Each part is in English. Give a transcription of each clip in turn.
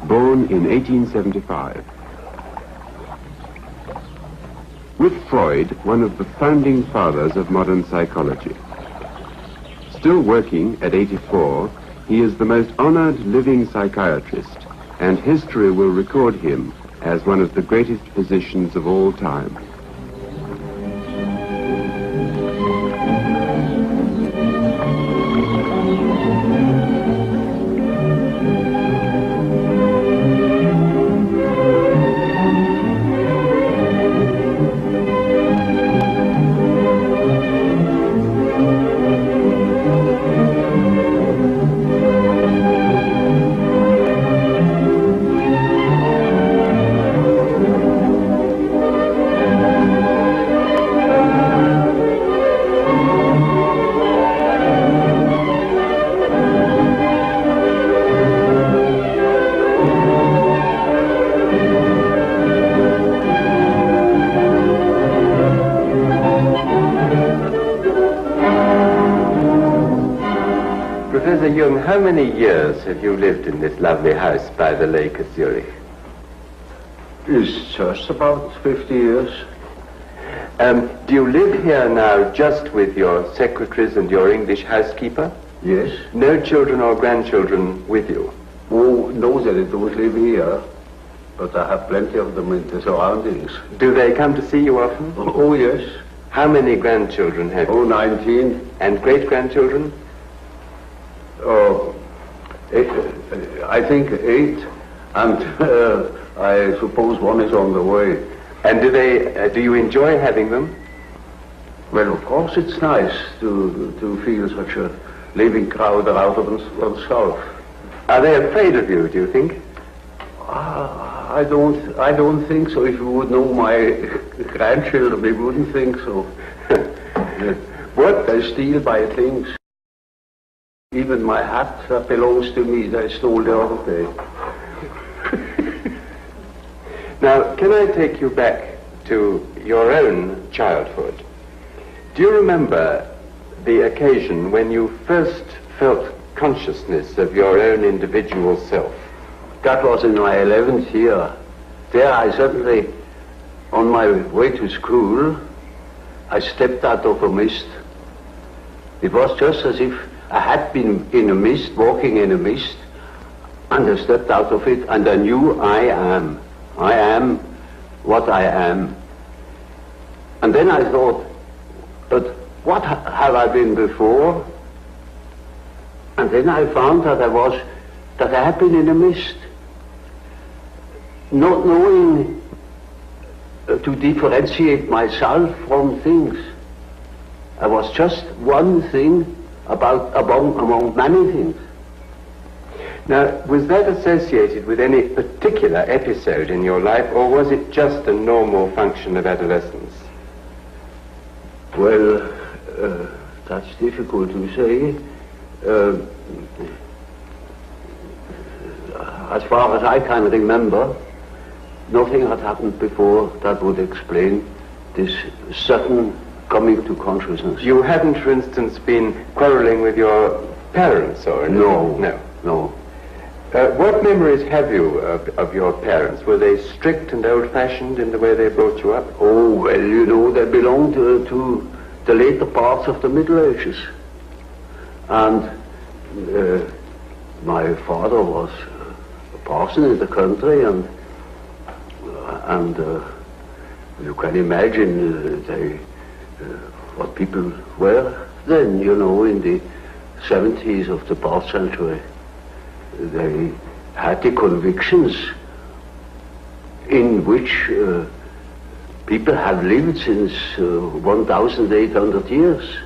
born in 1875. With Freud, one of the founding fathers of modern psychology. Still working at 84, he is the most honored living psychiatrist, and history will record him as one of the greatest physicians of all time. Professor Jung, how many years have you lived in this lovely house by the lake at Zurich? It's just about 50 years. Do you live here now just with your secretaries and your English housekeeper? Yes. No children or grandchildren with you? Oh, no, they don't live here, but I have plenty of them in the surroundings. Do they come to see you often? Oh, yes. How many grandchildren have you? Oh, 19. And great-grandchildren? Oh, I think 8, and I suppose one is on the way. And do you enjoy having them? Well, of course it's nice to feel such a living crowd out of oneself. Are they afraid of you, do you think? I don't think so. If you would know my grandchildren, you wouldn't think so. What? They steal my things. Even my hat that belongs to me, they stole the other day. Now, can I take you back to your own childhood? Do you remember the occasion when you first felt consciousness of your own individual self? That was in my 11th year. There I suddenly, on my way to school, I stepped out of a mist. It was just as if I had been in a mist, walking in a mist, and I stepped out of it, and I knew I am what I am. And then I thought, but what have I been before? And then I found that I had been in a mist, not knowing to differentiate myself from things. I was just one thing among many things. Now, was that associated with any particular episode in your life, or was it just a normal function of adolescence? Well, that's difficult to say. As far as I can remember, nothing had happened before that would explain this sudden coming to consciousness. You hadn't, for instance, been quarreling with your parents or anything? No. What memories have you of your parents? Were they strict and old-fashioned in the way they brought you up? Oh, well, you know, they belonged to the later parts of the Middle Ages. And my father was a parson in the country, and you can imagine what people were then, you know, in the 70s of the past century. They had the convictions in which people have lived since 1,800 years.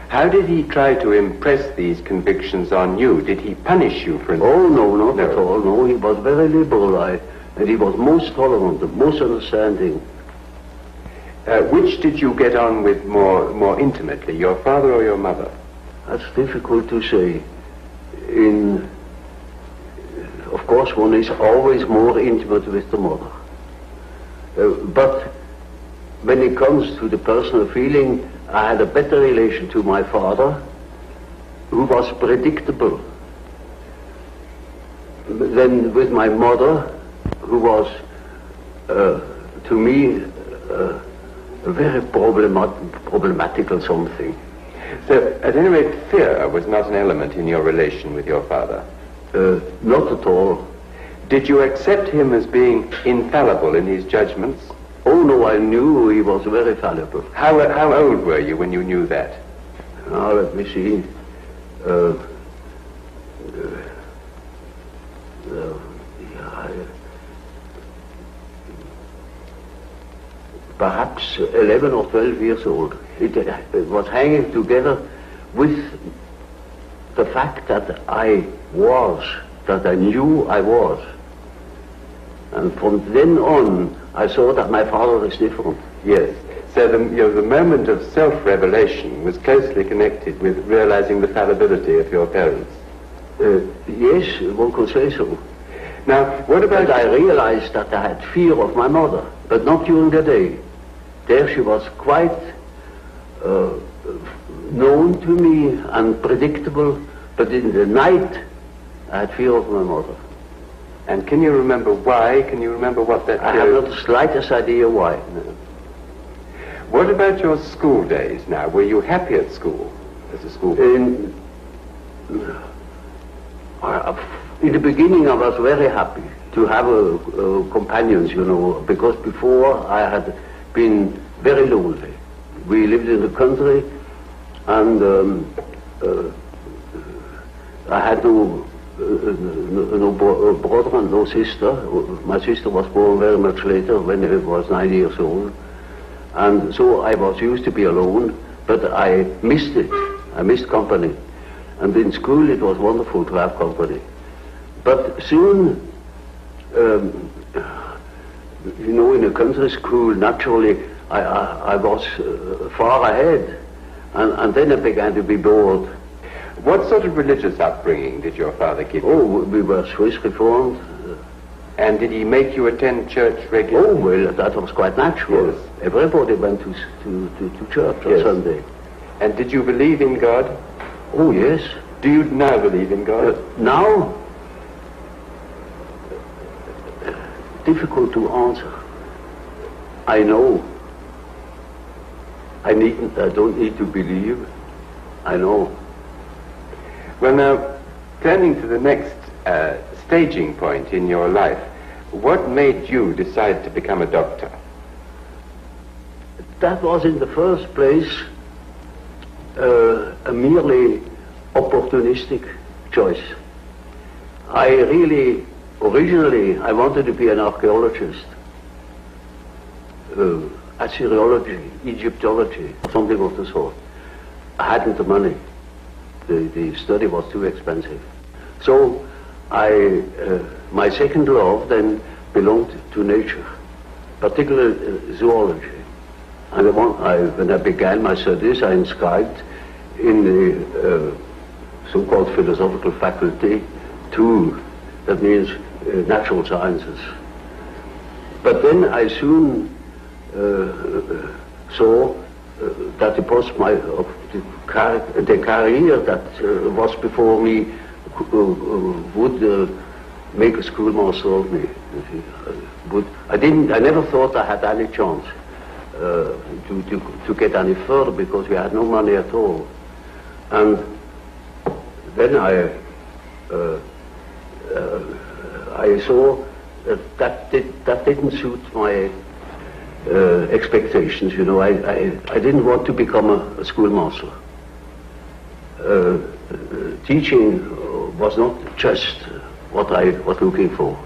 How did he try to impress these convictions on you? Did he punish you, for instance? Oh, no, not at all. No, he was very liberal, and he was most tolerant, most understanding. Which did you get on with more intimately, your father or your mother? That's difficult to say. Of course, one is always more intimate with the mother. But when it comes to the personal feeling, I had a better relation to my father, who was predictable. then with my mother, who was, to me, a very problematical something. So, at any rate, fear was not an element in your relation with your father? Not at all. Did you accept him as being infallible in his judgments? Oh no, I knew he was very fallible. How old were you when you knew that? Now, let me see. Perhaps 11 or 12 years old. It was hanging together with the fact that I knew I was. And from then on, I saw that my father is different. Yes. So the moment of self-revelation was closely connected with realizing the fallibility of your parents. Yes, one could say so. Now, what about... But I realized that I had fear of my mother, but not during the day. There she was quite known to me and predictable, but in the night I had fear of my mother. And can you remember why? Can you remember what that... I have not the slightest idea why. No. What about your school days now? Were you happy at school as a schoolboy? In the beginning I was very happy to have companions, you know, because before I had been very lonely. We lived in the country and I had no brother and no sister. My sister was born very much later when I was 9 years old. And so I was used to be alone, but I missed it. I missed company. And in school it was wonderful to have company. But soon, you know, in a country school, naturally, I was far ahead. And then I began to be bored. What sort of religious upbringing did your father give you? Oh, we were Swiss Reformed. And did he make you attend church regularly? Oh, well, that was quite natural. Yes. Everybody went to church on Sunday. And did you believe in God? Oh, yes. Do you now believe in God? Now? Difficult to answer. I know. I don't need to believe. I know. Well, now, turning to the next staging point in your life, what made you decide to become a doctor? That was in the first place a merely opportunistic choice. Originally, I wanted to be an archaeologist, Assyriology, Egyptology, something of the sort. I hadn't the money. The study was too expensive. So my second love then belonged to nature, particularly zoology. And when I began my studies, I inscribed in the so-called philosophical faculty 2, that means natural sciences. But then I soon saw that the career that was before me would make a schoolmaster of me. I never thought I had any chance to get any further because we had no money at all. And then I saw that didn't suit my expectations, you know. I didn't want to become a schoolmaster. Teaching was not just what I was looking for.